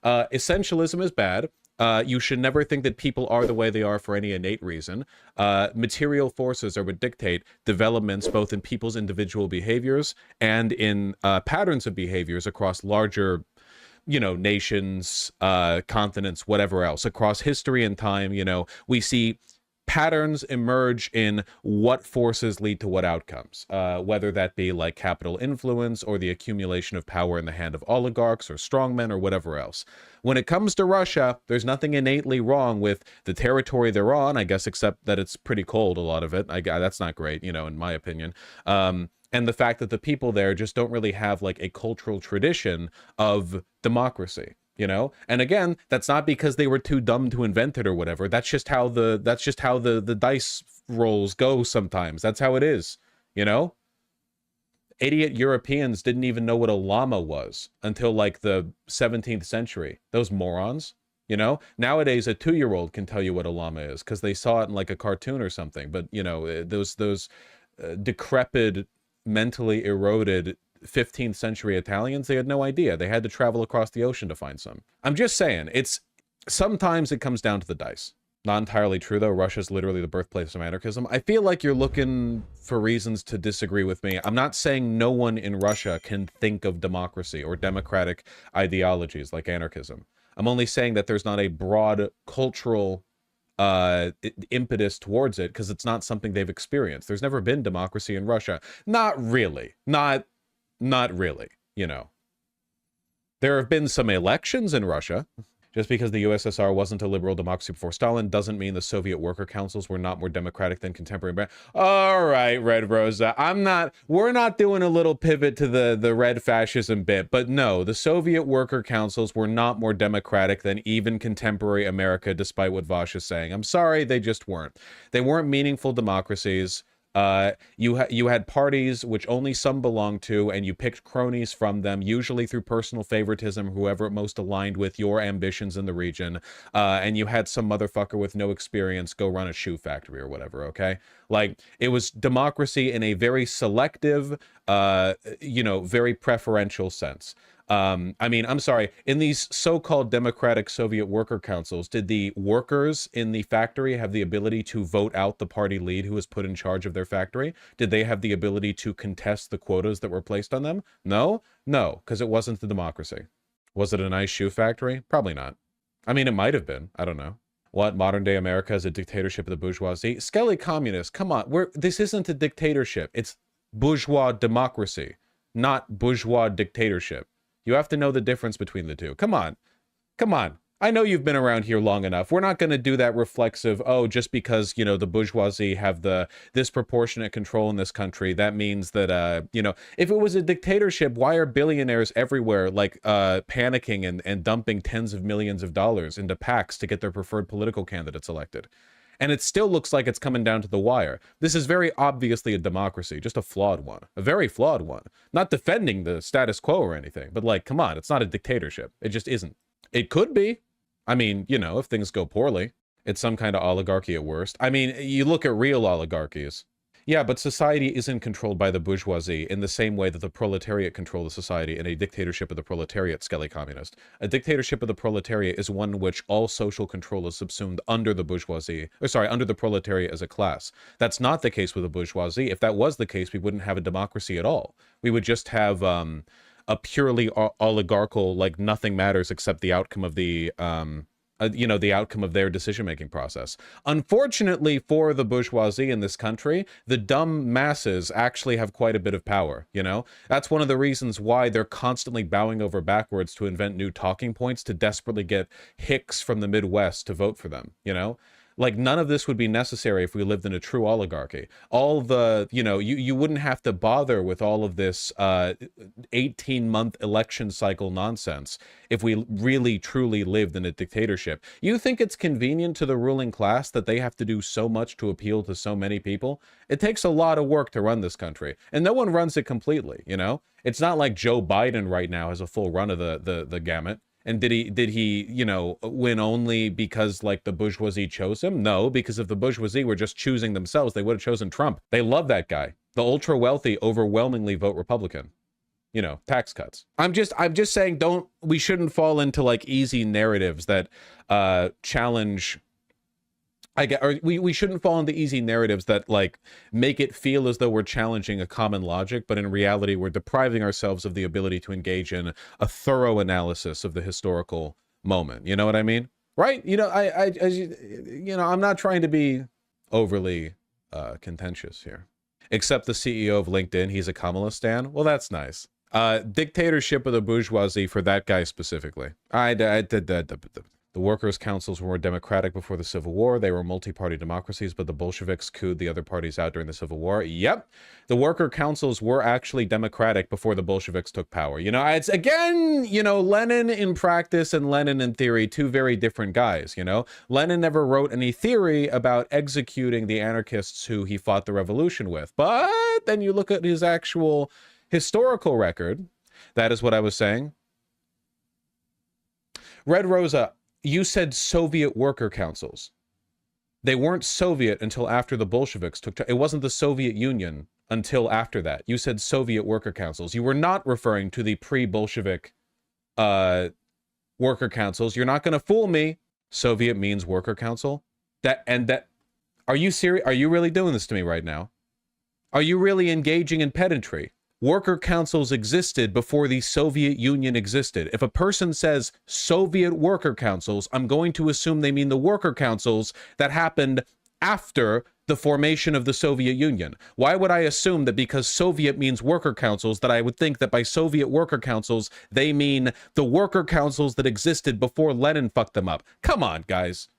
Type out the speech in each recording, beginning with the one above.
Essentialism is bad. You should never think that people are the way they are for any innate reason. Material forces are what dictate developments both in people's individual behaviors and in patterns of behaviors across larger, nations, continents, whatever else. Across history and time, we see patterns emerge in what forces lead to what outcomes, whether that be like capital influence or the accumulation of power in the hand of oligarchs or strongmen or whatever else. When it comes to Russia, there's nothing innately wrong with the territory they're on, I guess, except that it's pretty cold, a lot of it. That's not great, in my opinion. And the fact that the people there just don't really have like a cultural tradition of democracy. And again, that's not because they were too dumb to invent it or whatever. That's just how the dice rolls go sometimes. That's how it is. Idiot Europeans didn't even know what a llama was until like the 17th century. Those morons. Nowadays a 2-year-old can tell you what a llama is because they saw it in like a cartoon or something. But those decrepit, mentally eroded 15th century Italians, they had no idea. They had to travel across the ocean to find some. I'm just saying, sometimes it comes down to the dice. Not entirely true though. Russia's literally the birthplace of anarchism. I feel like you're looking for reasons to disagree with me. I'm not saying no one in Russia can think of democracy or democratic ideologies like anarchism. I'm only saying that there's not a broad cultural impetus towards it because it's not something they've experienced. There's never been democracy in Russia. Not really. Not really, There have been some elections in Russia. Just because the USSR wasn't a liberal democracy before Stalin doesn't mean the Soviet worker councils were not more democratic than contemporary. All right, Red Rosa, we're not doing a little pivot to the red fascism bit, but no, the Soviet worker councils were not more democratic than even contemporary America, despite what Vaush is saying. I'm sorry, they just weren't. They weren't meaningful democracies. You had parties which only some belonged to, and you picked cronies from them, usually through personal favoritism, whoever most aligned with your ambitions in the region. And you had some motherfucker with no experience go run a shoe factory or whatever, okay? Like, it was democracy in a very selective, very preferential sense. I'm sorry, in these so-called democratic Soviet worker councils, did the workers in the factory have the ability to vote out the party lead who was put in charge of their factory? Did they have the ability to contest the quotas that were placed on them? No, because it wasn't the democracy. Was it a nice shoe factory? Probably not. I mean, it might have been. I don't know. What, modern day America is a dictatorship of the bourgeoisie? Skelly communists, come on. This isn't a dictatorship. It's bourgeois democracy, not bourgeois dictatorship. You have to know the difference between the two. Come on. I know you've been around here long enough. We're not going to do that reflexive, oh, just because, the bourgeoisie have the disproportionate control in this country, that means that, if it was a dictatorship, why are billionaires everywhere, like, panicking and dumping tens of millions of dollars into PACs to get their preferred political candidates elected? And it still looks like it's coming down to the wire. This is very obviously a democracy, just a flawed one. A very flawed one. Not defending the status quo or anything, but like, come on, it's not a dictatorship. It just isn't. It could be. I mean, if things go poorly. It's some kind of oligarchy at worst. I mean, you look at real oligarchies. Yeah, but society isn't controlled by the bourgeoisie in the same way that the proletariat control the society in a dictatorship of the proletariat, Skelly communist. A dictatorship of the proletariat is one in which all social control is subsumed under the bourgeoisie, under the proletariat as a class. That's not the case with the bourgeoisie. If that was the case, we wouldn't have a democracy at all. We would just have a purely oligarchical, like nothing matters except the outcome of the the outcome of their decision-making process. Unfortunately for the bourgeoisie in this country, the dumb masses actually have quite a bit of power, That's one of the reasons why they're constantly bowing over backwards to invent new talking points to desperately get hicks from the Midwest to vote for them, Like, none of this would be necessary if we lived in a true oligarchy. All the, you wouldn't have to bother with all of this 18-month election cycle nonsense if we really, truly lived in a dictatorship. You think it's convenient to the ruling class that they have to do so much to appeal to so many people? It takes a lot of work to run this country, and no one runs it completely, It's not like Joe Biden right now has a full run of the gamut. And did he, win only because, like, the bourgeoisie chose him? No, because if the bourgeoisie were just choosing themselves, they would have chosen Trump. They love that guy. The ultra-wealthy overwhelmingly vote Republican. you know, tax cuts. I'm just saying, we shouldn't fall into like easy narratives that challenge. We shouldn't fall into easy narratives that like make it feel as though we're challenging a common logic, but in reality we're depriving ourselves of the ability to engage in a thorough analysis of the historical moment. You know what I mean? Right? You know, I'm not trying to be overly contentious here. Except the CEO of LinkedIn, he's a Kamala stan. Well, that's nice. Dictatorship of the bourgeoisie for that guy specifically. The workers' councils were democratic before the Civil War. They were multi-party democracies, but the Bolsheviks cooed the other parties out during the Civil War. Yep. The worker councils were actually democratic before the Bolsheviks took power. You know, it's, again, you know, Lenin in practice and Lenin in theory, two very different guys, you know? Lenin never wrote any theory about executing the anarchists who he fought the revolution with. But then you look at his actual historical record. That is what I was saying. Red Rosa, you said Soviet worker councils. They weren't Soviet until after the Bolsheviks took. It wasn't the Soviet Union until after that. You said Soviet worker councils. You were not referring to the pre-Bolshevik worker councils. You're not going to fool me. Soviet means worker council. Are you serious? Are you really doing this to me right now? Are you really engaging in pedantry? Worker councils existed before the Soviet Union existed. If a person says Soviet worker councils, I'm going to assume they mean the worker councils that happened after the formation of the Soviet Union. Why would I assume that because Soviet means worker councils, that I would think that by Soviet worker councils, they mean the worker councils that existed before Lenin fucked them up? Come on, guys.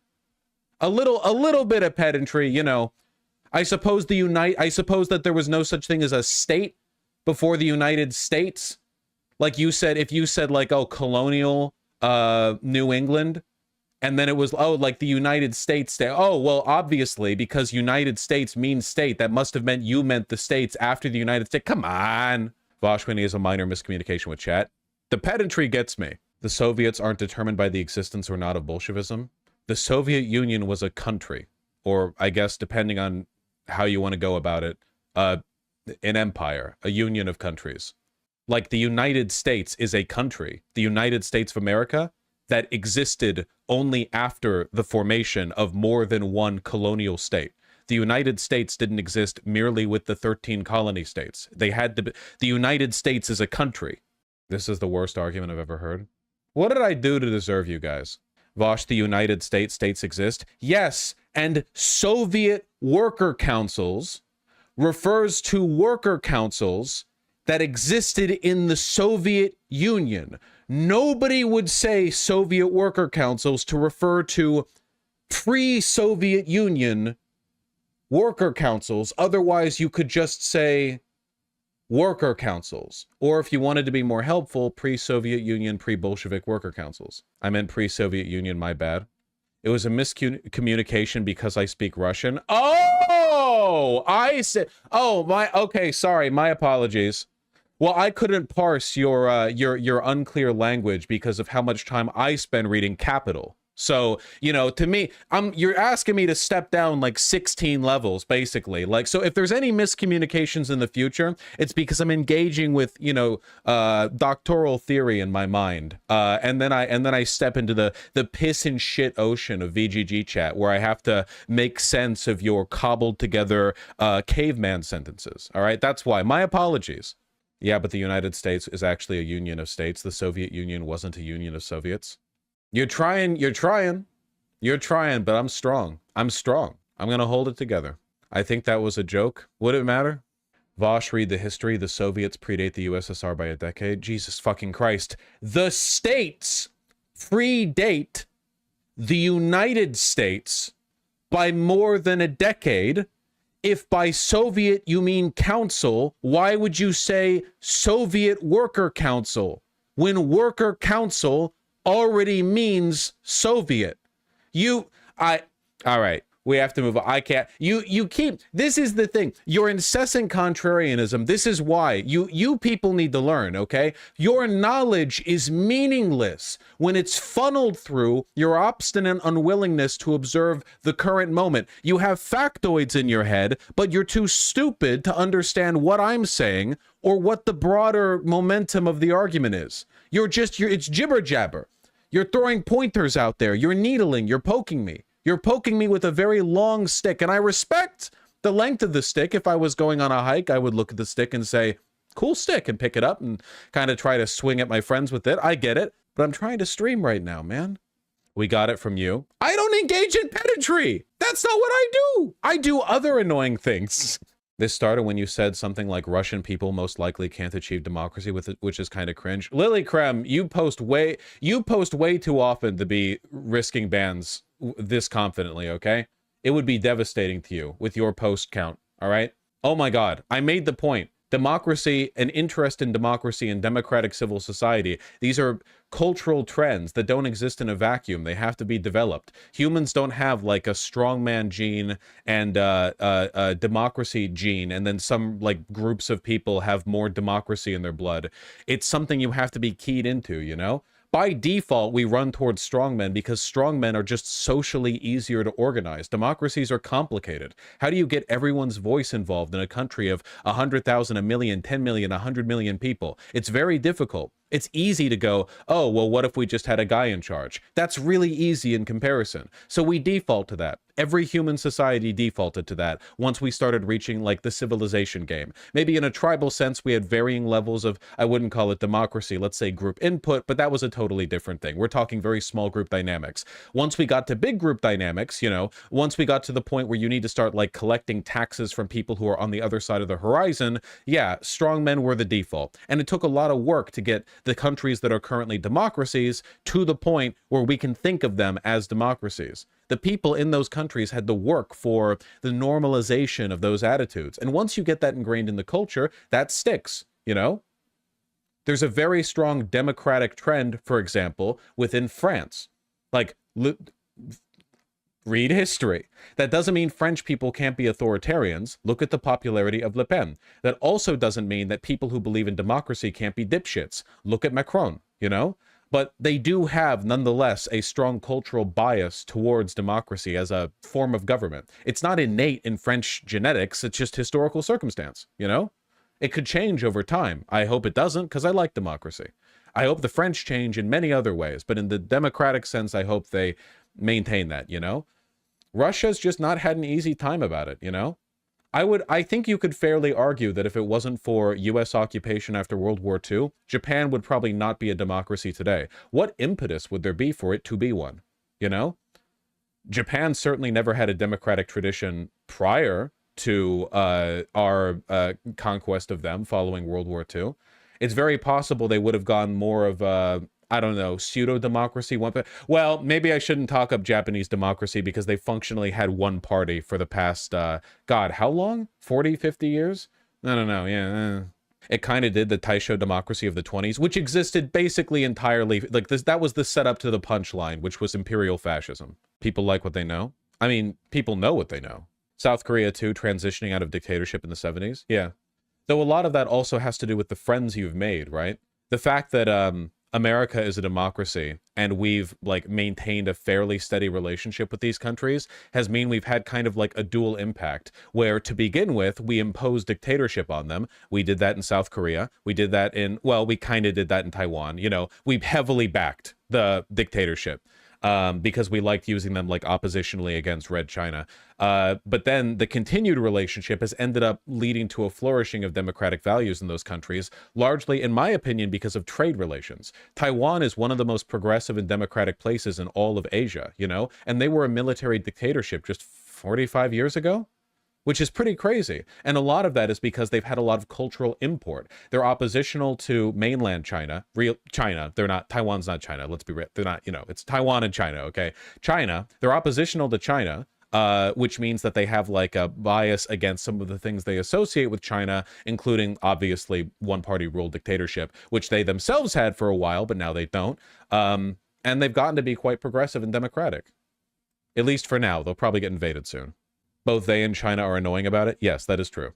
A little bit of pedantry, you know. I suppose that there was no such thing as a state before the United States. Like you said, if you said like, oh, colonial New England, and then it was, oh, like the United States. Oh, well, obviously, because United States means state, that must have meant you meant the states after the United States. Come on. Vaush is a minor miscommunication with chat. The pedantry gets me. The Soviets aren't determined by the existence or not of Bolshevism. The Soviet Union was a country, or I guess depending on how you want to go about it, an empire, a union of countries. Like the United States is a country, the United States of America, that existed only after the formation of more than one colonial state. The United States didn't exist merely with the 13 colony states. They had to be, the United States is a country. This is the worst argument I've ever heard. What did I do to deserve you guys? Vaush, the United States exist? Yes, and Soviet worker councils refers to worker councils that existed in the Soviet Union. Nobody would say Soviet worker councils to refer to pre-Soviet Union worker councils. Otherwise, you could just say worker councils. Or if you wanted to be more helpful, pre-Soviet Union, pre-Bolshevik worker councils. I meant pre-Soviet Union, my bad. It was a miscommunication because I speak Russian. Oh, I said, oh, okay, sorry, my apologies. Well, I couldn't parse your unclear language because of how much time I spend reading Capital. So, you know, to me, you're asking me to step down like 16 levels, basically. Like, so if there's any miscommunications in the future, it's because I'm engaging with, you know, doctoral theory in my mind. And then I step into the piss and shit ocean of VGG chat, where I have to make sense of your cobbled together caveman sentences. All right, that's why. My apologies. Yeah, but the United States is actually a union of states. The Soviet Union wasn't a union of Soviets. You're trying, but I'm strong. I'm going to hold it together. I think that was a joke. Would it matter? Vaush, read the history. The Soviets predate the USSR by a decade. Jesus fucking Christ. The states predate the United States by more than a decade. If by Soviet you mean council, why would you say Soviet Worker Council when Worker Council already means Soviet? All right. We have to move on. I can't. You keep. This is the thing. Your incessant contrarianism. This is why you people need to learn. Okay, your knowledge is meaningless when it's funneled through your obstinate unwillingness to observe the current moment. You have factoids in your head, but you're too stupid to understand what I'm saying or what the broader momentum of the argument is. It's jibber jabber. You're throwing pointers out there. You're needling. You're poking me. You're poking me with a very long stick, and I respect the length of the stick. If I was going on a hike, I would look at the stick and say, cool stick, and pick it up and kind of try to swing at my friends with it. I get it, but I'm trying to stream right now, man. We got it from you. I don't engage in pedantry. That's not what I do. I do other annoying things. This started when you said something like Russian people most likely can't achieve democracy with it, which is kind of cringe. Lily Krem, you post way too often to be risking bans this confidently, okay? It would be devastating to you with your post count, all right? Oh my God, I made the point. Democracy, an interest in democracy and democratic civil society, these are cultural trends that don't exist in a vacuum. They have to be developed. Humans don't have like a strongman gene and a democracy gene, and then some like groups of people have more democracy in their blood. It's something you have to be keyed into, you know? By default, we run towards strongmen because strongmen are just socially easier to organize. Democracies are complicated. How do you get everyone's voice involved in a country of 100,000, 1 million, 10 million, 100 million people? It's very difficult. It's easy to go, oh, well, what if we just had a guy in charge? That's really easy in comparison. So we default to that. Every human society defaulted to that once we started reaching like the civilization game. Maybe in a tribal sense, we had varying levels of, I wouldn't call it democracy, let's say group input, but that was a totally different thing. We're talking very small group dynamics. Once we got to big group dynamics, you know, once we got to the point where you need to start like collecting taxes from people who are on the other side of the horizon, yeah, strong men were the default. And it took a lot of work to get the countries that are currently democracies to the point where we can think of them as democracies. The people in those countries had to work for the normalization of those attitudes. And once you get that ingrained in the culture, that sticks, you know? There's a very strong democratic trend, for example, within France. Like, read history. That doesn't mean French people can't be authoritarians. Look at the popularity of Le Pen. That also doesn't mean that people who believe in democracy can't be dipshits. Look at Macron, you know? But they do have, nonetheless, a strong cultural bias towards democracy as a form of government. It's not innate in French genetics, it's just historical circumstance, you know? It could change over time. I hope it doesn't, because I like democracy. I hope the French change in many other ways, but in the democratic sense, I hope they maintain that, you know? Russia's just not had an easy time about it, you know? I think you could fairly argue that if it wasn't for US occupation after World War II, Japan would probably not be a democracy today. What impetus would there be for it to be one? You know? Japan certainly never had a democratic tradition prior to our conquest of them following World War II. It's very possible they would have gone more of I don't know, pseudo-democracy. Well, maybe I shouldn't talk up Japanese democracy because they functionally had one party for the past, God, how long? 40, 50 years? I don't know, yeah. It kind of did the Taisho democracy of the 20s, which existed basically entirely, like this. That was the setup to the punchline, which was imperial fascism. People like what they know. I mean, people know what they know. South Korea, too, transitioning out of dictatorship in the 70s. Yeah. Though a lot of that also has to do with the friends you've made, right? The fact that, America is a democracy and we've like maintained a fairly steady relationship with these countries has mean we've had kind of like a dual impact where to begin with, we imposed dictatorship on them. We did that in South Korea. We did that in, well, we kind of did that in Taiwan. You know, we heavily backed the dictatorship because we liked using them like oppositionally against Red China. But then the continued relationship has ended up leading to a flourishing of democratic values in those countries, largely, in my opinion, because of trade relations. Taiwan is one of the most progressive and democratic places in all of Asia, you know, and they were a military dictatorship just 45 years ago, which is pretty crazy. And a lot of that is because they've had a lot of cultural import. They're oppositional to mainland China, real China. They're not, Taiwan's not China. Let's be real. They're not, you know, it's Taiwan and China, okay? China, they're oppositional to China, which means that they have like a bias against some of the things they associate with China, including obviously one-party rule dictatorship, which they themselves had for a while, but now they don't. And they've gotten to be quite progressive and democratic. At least for now. They'll probably get invaded soon. Both they and China are annoying about it. Yes, that is true.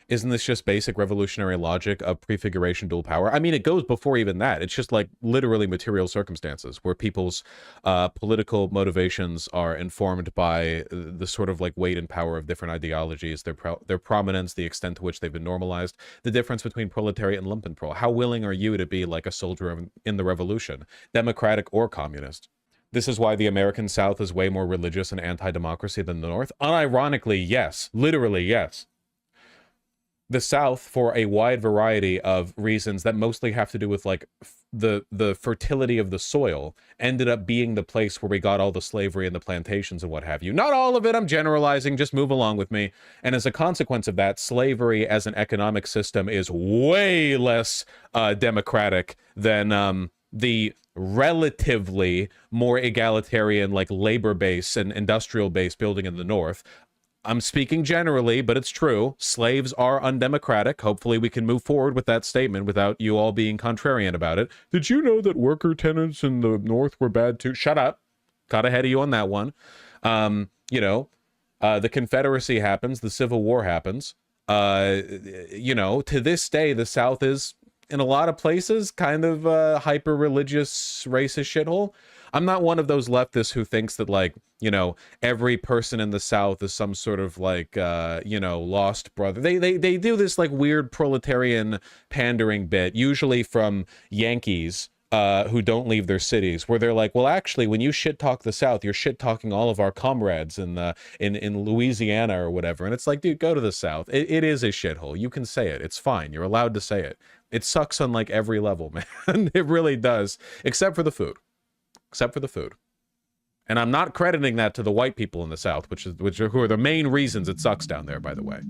Isn't this just basic revolutionary logic of prefiguration dual power? I mean, it goes before even that. It's just like literally material circumstances where people's political motivations are informed by the sort of like weight and power of different ideologies, their prominence, the extent to which they've been normalized, the difference between proletariat and lumpenprolet. How willing are you to be like a soldier in the revolution, democratic or communist? This is why the American South is way more religious and anti-democracy than the North. Unironically, yes. Literally, yes. The South, for a wide variety of reasons that mostly have to do with like the fertility of the soil, ended up being the place where we got all the slavery and the plantations and what have you. Not all of it, I'm generalizing, just move along with me. And as a consequence of that, slavery as an economic system is way less democratic than the relatively more egalitarian, like labor base and industrial base building in the North. I'm speaking generally, but it's true. Slaves are undemocratic. Hopefully we can move forward with that statement without you all being contrarian about it. Did you know that worker tenants in the North were bad too? Shut up. Got ahead of you on that one. You know, the Confederacy happens. The Civil War happens. You know, to this day, the South is, in a lot of places, kind of a hyper-religious, racist shithole. I'm not one of those leftists who thinks that, like, you know, every person in the South is some sort of, like, you know, lost brother. They do this, like, weird proletarian pandering bit, usually from Yankees who don't leave their cities, where they're like, well, actually, when you shit-talk the South, you're shit-talking all of our comrades in Louisiana or whatever. And it's like, dude, go to the South. It is a shithole. You can say it. It's fine. You're allowed to say it. It sucks on, like, every level, man. It really does, except for the food. Except for the food. And I'm not crediting that to the white people in the South, who are the main reasons it sucks down there, by the way.